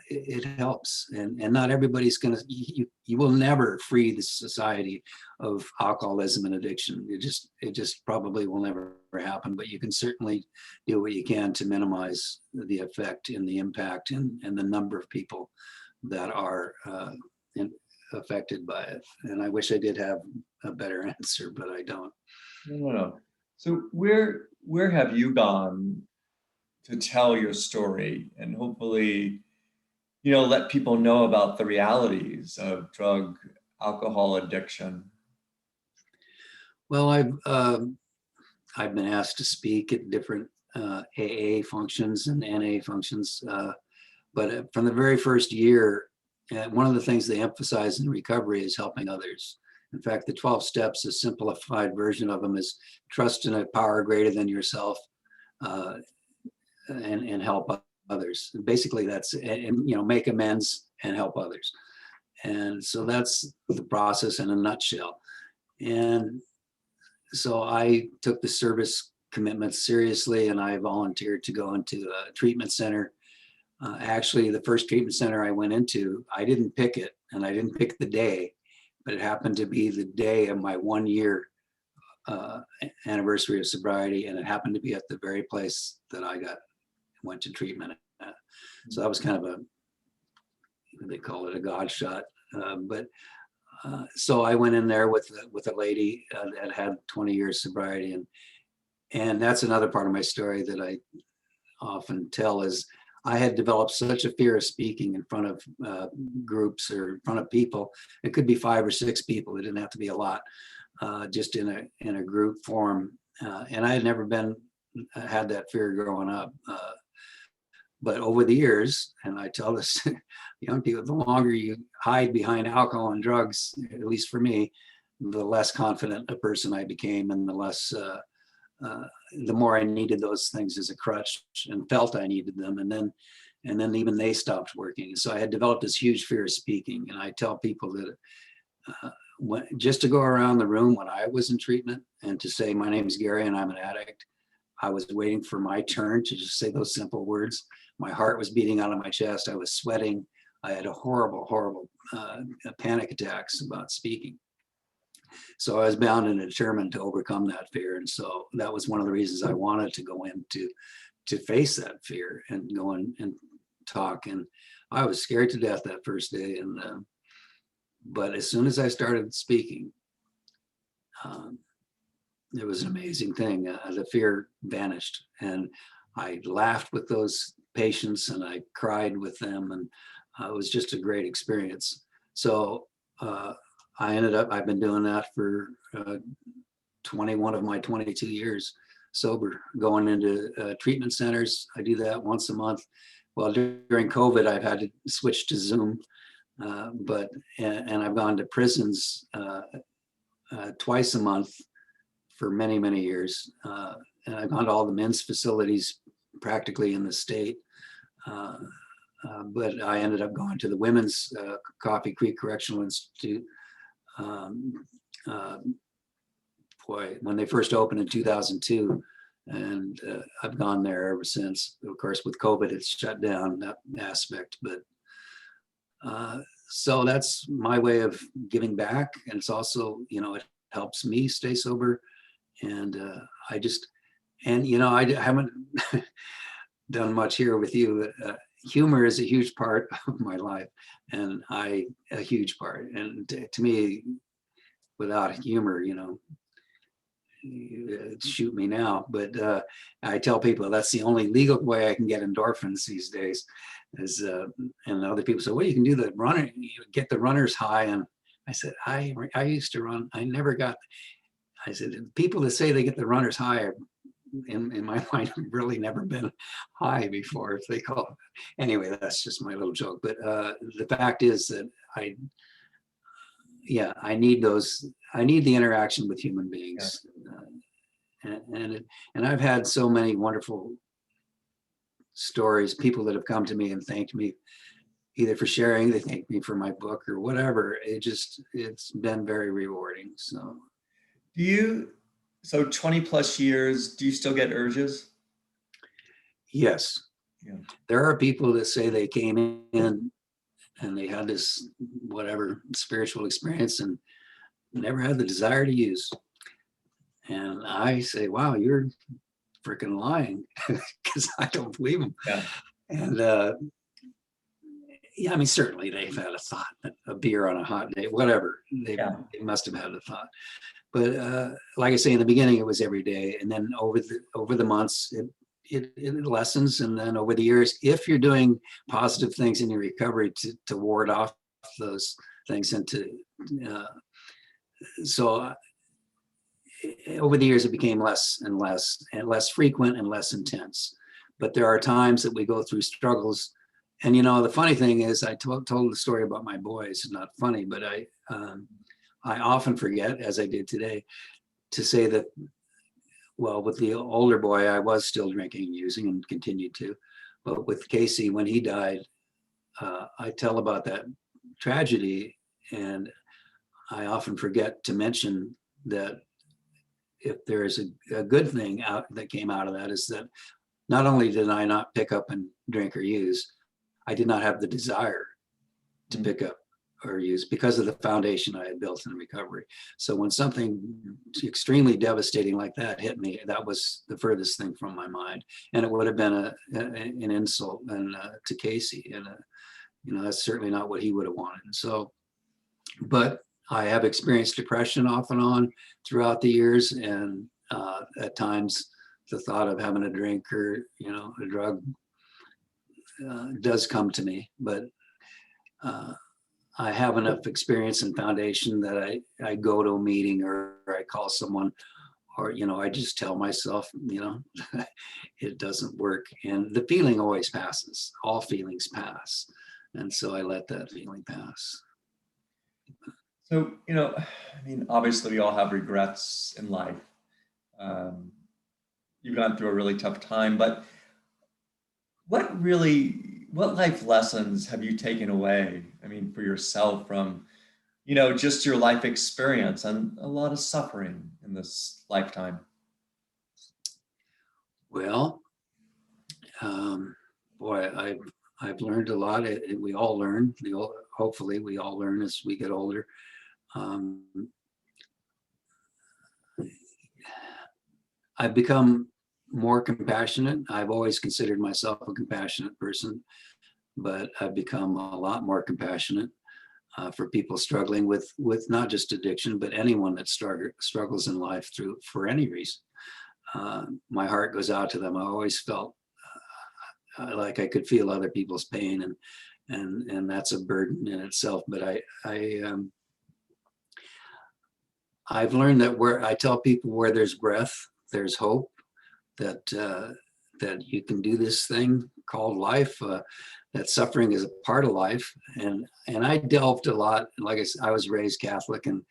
it helps. And not everybody's going to, you will never free the society of alcoholism and addiction. It just probably will never happen, but you can certainly do what you can to minimize the effect and the impact and the number of people that are affected by it. And I wish I did have a better answer, but I don't. No. So where have you gone to tell your story and hopefully, let people know about the realities of drug alcohol addiction? Well, I've been asked to speak at different AA functions and NA functions, but from the very first year, one of the things they emphasize in recovery is helping others. In fact, the 12 steps, a simplified version of them, is trust in a power greater than yourself, and help others. Basically, that's, and make amends and help others. And so that's the process in a nutshell. And so I took the service commitment seriously, and I volunteered to go into a treatment center. Actually, the first treatment center I went into, I didn't pick it, and I didn't pick the day, but it happened to be the day of my 1 year anniversary of sobriety, and it happened to be at the very place that I went to treatment at. So that was kind of they call it a God shot. So I went in there with a lady that had 20 years sobriety, and that's another part of my story that I often tell is I had developed such a fear of speaking in front of groups or in front of people. It could be 5 or 6 people. It didn't have to be a lot, just in a group form. And I had never had that fear growing up. But over the years, and I tell this to young people, the longer you hide behind alcohol and drugs, at least for me, the less confident a person I became, and the more I needed those things as a crutch and felt I needed them. And then even they stopped working. So I had developed this huge fear of speaking. And I tell people that just to go around the room when I was in treatment and to say, my name is Gary and I'm an addict, I was waiting for my turn to just say those simple words. My heart was beating out of my chest. I was sweating. I had a horrible panic attacks about speaking. So I was bound and determined to overcome that fear. And so that was one of the reasons I wanted to go in to face that fear and go in and talk. And I was scared to death that first day. But as soon as I started speaking, it was an amazing thing. The fear vanished, and I laughed with those patients and I cried with them, and it was just a great experience. So I've been doing that for 21 of my 22 years sober, going into treatment centers. I do that once a month. Well, during COVID, I've had to switch to Zoom, and I've gone to prisons twice a month for many, many years. And I've gone to all the men's facilities practically in the state. But I ended up going to the Women's Coffee Creek Correctional Institute boy, when they first opened in 2002, and I've gone there ever since. Of course, with COVID, it's shut down that aspect, but so that's my way of giving back. And it's also, it helps me stay sober. And I just, and I haven't done much here with you. Humor is a huge part of my life, and a huge part. And to me, without humor, shoot me now. But I tell people that's the only legal way I can get endorphins these days. Is and other people say, well, you can do the runner, get the runner's high. And I said, I used to run. I never got. I said, people that say they get the runner's high are, in my mind, have really never been high before, if they call it. Anyway, that's just my little joke. But the fact is that I need those. I need the interaction with human beings, and I've had so many wonderful stories. People that have come to me and thanked me, either for sharing, they thanked me for my book or whatever. It's been very rewarding. So, so 20 plus years, do you still get urges? Yes. Yeah. There are people that say they came in and they had this whatever spiritual experience and never had the desire to use. And I say, wow, you're freaking lying, because I don't believe them. Yeah. And I mean, certainly they've had a thought, a beer on a hot day, whatever. They must have had a thought. But like I say, in the beginning, it was every day. And then over the months, it lessens. And then over the years, if you're doing positive things in your recovery to ward off those things and over the years, it became less and less frequent and less intense. But there are times that we go through struggles. And, the funny thing is, I told the story about my boys. It's not funny, but I often forget, as I did today, to say that, well, with the older boy, I was still drinking and using and continued to. But with Casey, when he died, I tell about that tragedy. And I often forget to mention that if there is a good thing out that came out of that, is that not only did I not pick up and drink or use, I did not have the desire to pick up or use, because of the foundation I had built in recovery. So when something extremely devastating like that hit me, that was the furthest thing from my mind. And it would have been an insult to Casey. And that's certainly not what he would have wanted. So, but I have experienced depression off and on throughout the years. And at times the thought of having a drink or, a drug does come to me. But I have enough experience and foundation that I go to a meeting or I call someone, or, I just tell myself, it doesn't work. And the feeling always passes. All feelings pass. And so I let that feeling pass. So, I mean, obviously we all have regrets in life. You've gone through a really tough time, but what life lessons have you taken away? I mean, for yourself from, just your life experience and a lot of suffering in this lifetime? Well, boy, I've learned a lot. We all learn. Hopefully, we all learn as we get older. I've become more compassionate. I've always considered myself a compassionate person, but I've become a lot more compassionate for people struggling with not just addiction, but anyone that struggles in life for any reason. My heart goes out to them. I always felt like I could feel other people's pain, and that's a burden in itself. But I've learned that I tell people, where there's breath, there's hope. That you can do this thing called life. That suffering is a part of life, and I delved a lot. Like I said, I was raised Catholic, and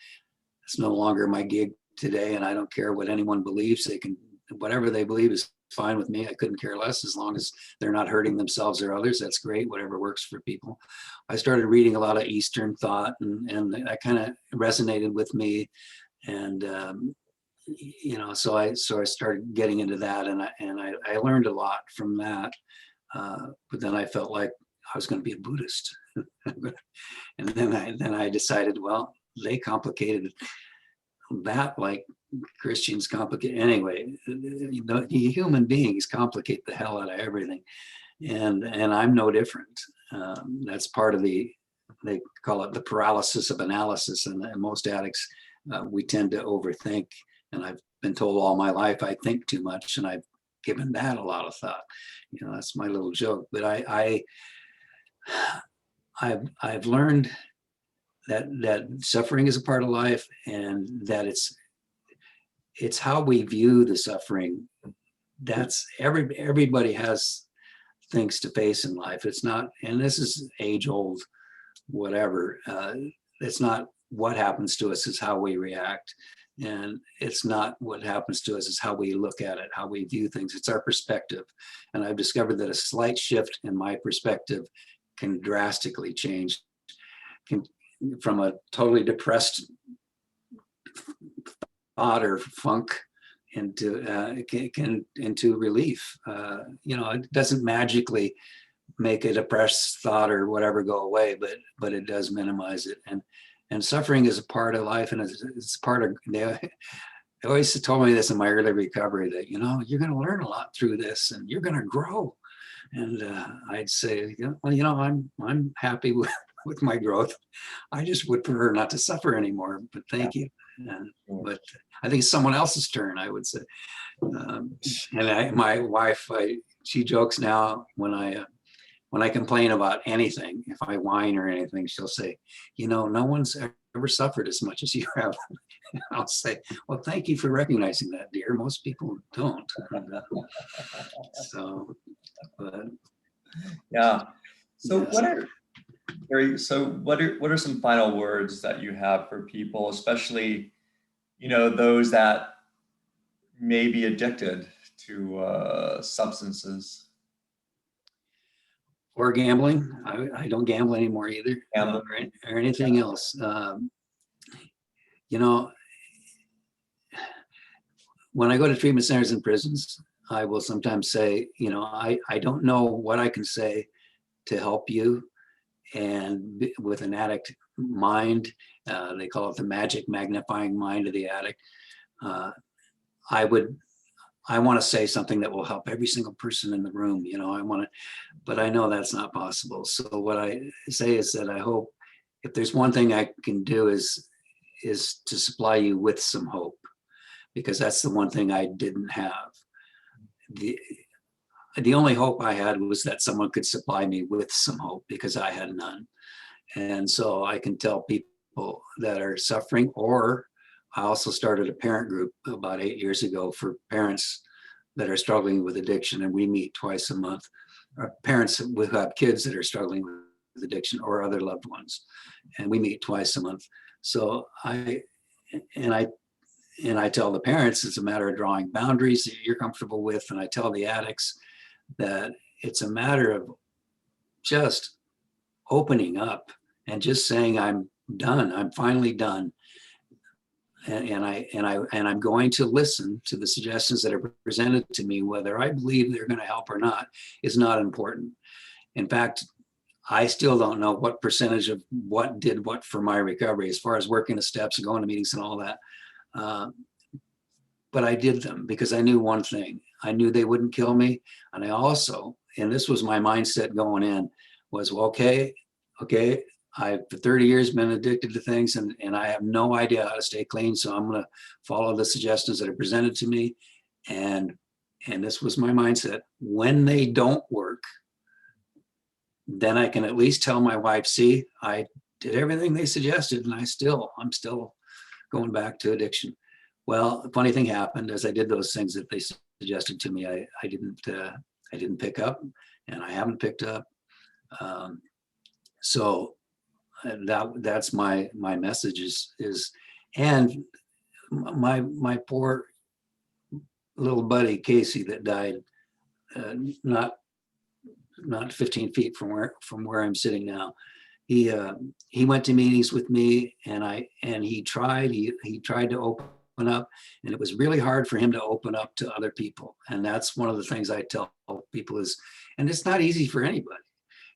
it's no longer my gig today. And I don't care what anyone believes. They can, whatever they believe is fine with me. I couldn't care less, as long as they're not hurting themselves or others. That's great. Whatever works for people. I started reading a lot of Eastern thought, and that kind of resonated with me. And so I started getting into that, and I learned a lot from that. But then I felt like I was going to be a Buddhist, and then I decided, well, they complicated that like Christians complicate. Anyway, the human beings complicate the hell out of everything, and I'm no different. That's part of they call it the paralysis of analysis, and most addicts, we tend to overthink. And I've been told all my life I think too much, and I've given that a lot of thought. That's my little joke. But I've learned that suffering is a part of life, and that it's how we view the suffering. That's everybody has things to face in life. It's not, and this is age old, whatever. It's not what happens to us, is how we react. And it's not what happens to us, is how we look at it, how we view things. It's our perspective. And I've discovered that a slight shift in my perspective can drastically change, from a totally depressed thought or funk into into relief. It doesn't magically make a depressed thought or whatever go away, but it does minimize it. And suffering is a part of life, and it's part of. They always told me this in my early recovery, that you're going to learn a lot through this, and you're going to grow. And I'd say, well, I'm happy with my growth. I just would prefer not to suffer anymore. But thank you. But I think it's someone else's turn, I would say. My wife, she jokes now when I complain about anything, if I whine or anything, she'll say, no one's ever suffered as much as you have. I'll say, well, thank you for recognizing that, dear. Most people don't. But yeah. So yes. what are some final words that you have for people, especially, those that may be addicted to substances? Or gambling. I don't gamble anymore either, or anything else. When I go to treatment centers and prisons, I will sometimes say, I don't know what I can say to help you. And with an addict mind, they call it the magic magnifying mind of the addict. I want to say something that will help every single person in the room. But I know that's not possible. So what I say is that I hope, if there's one thing I can do, is to supply you with some hope, because that's the one thing I didn't have. The only hope I had was that someone could supply me with some hope, because I had none. And so I can tell people that are suffering, or I also started a parent group about 8 years ago for parents that are struggling with addiction, and we meet twice a month. Our parents who have kids that are struggling with addiction, or other loved ones, and we meet twice a month. So I tell the parents it's a matter of drawing boundaries that you're comfortable with, and I tell the addicts that it's a matter of just opening up and just saying, I'm done. I'm finally done. And I'm going to listen to the suggestions that are presented to me. Whether I believe they're going to help or not is not important. In fact, I still don't know what percentage of what did what for my recovery, as far as working the steps and going to meetings and all that. But I did them because I knew one thing. I knew they wouldn't kill me. And I also, and this was my mindset going in, was, well, okay, I've for 30 years been addicted to things, and I have no idea how to stay clean. So I'm going to follow the suggestions that are presented to me. And this was my mindset. When they don't work, then I can at least tell my wife, see, I did everything they suggested, and I'm still going back to addiction. Well, a funny thing happened. As I did those things that they suggested to me, I didn't pick up, and I haven't picked up. So that's my message is, and my poor little buddy Casey that died, not 15 feet from where I'm sitting now. He went to meetings with me, and he tried to open up, and it was really hard for him to open up to other people. And that's one of the things I tell people is, and it's not easy for anybody.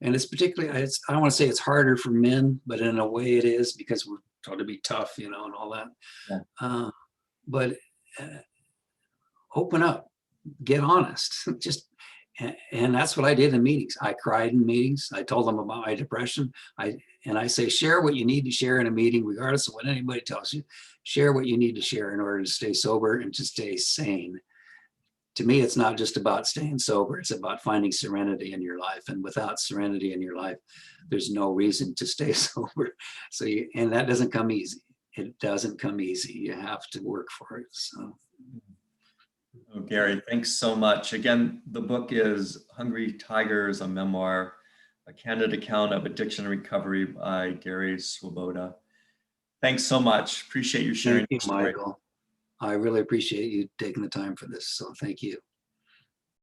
And it's particularly, I don't want to say it's harder for men, but in a way it is, because we're taught to be tough, and all that. Yeah. But open up, get honest, and that's what I did in meetings. I cried in meetings. I told them about my depression. I say, share what you need to share in a meeting, regardless of what anybody tells you. Share what you need to share in order to stay sober and to stay sane. To me, it's not just about staying sober. It's about finding serenity in your life. And without serenity in your life, there's no reason to stay sober. So, and that doesn't come easy. It doesn't come easy. You have to work for it. So. Oh, Gary, thanks so much. Again, the book is Hungry Tigers, a memoir, a candid account of addiction and recovery by Gary Swoboda. Thanks so much. Appreciate you sharing. Thank you, Michael. I really appreciate you taking the time for this. So thank you.